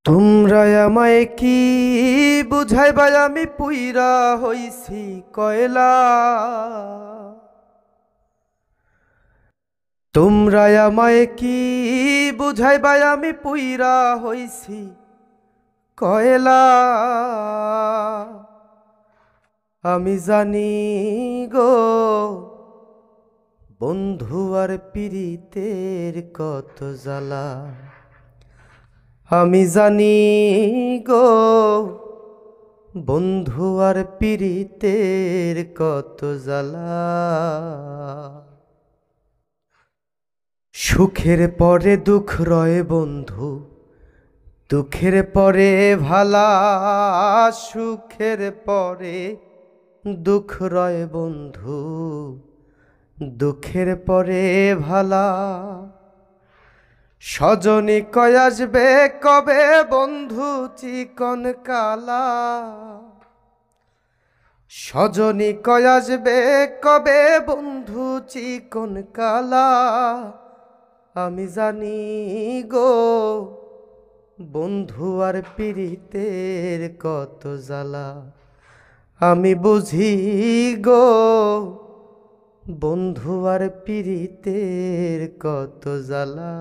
তোমরা আমায় কি বুঝাইবা আমি পুইরা হইছি কয়লা। তোমরা আমায় কি বুঝাইবা আমি পুইরা হইছি কয়লা। আমি জানি গো বন্ধু আর পীড়িতের কত জ্বালা। আমি জানি গো বন্ধু আর পীড়িতের কত জ্বালা। সুখের পরে দুঃখ রয় বন্ধু, দুঃখের পরে ভালা। সুখের পরে দুঃখ রয় বন্ধু, দুঃখের পরে ভালা। সজনী কয় আসবে কবে বন্ধু চিকন কালা। সজনী কয় আসবে কবে বন্ধু চিকন কালা। আমি জানি গো বন্ধু আর পীড়িতের কত জ্বালা। আমি বুঝি গো বন্ধু আর পীড়িতের কত জ্বালা।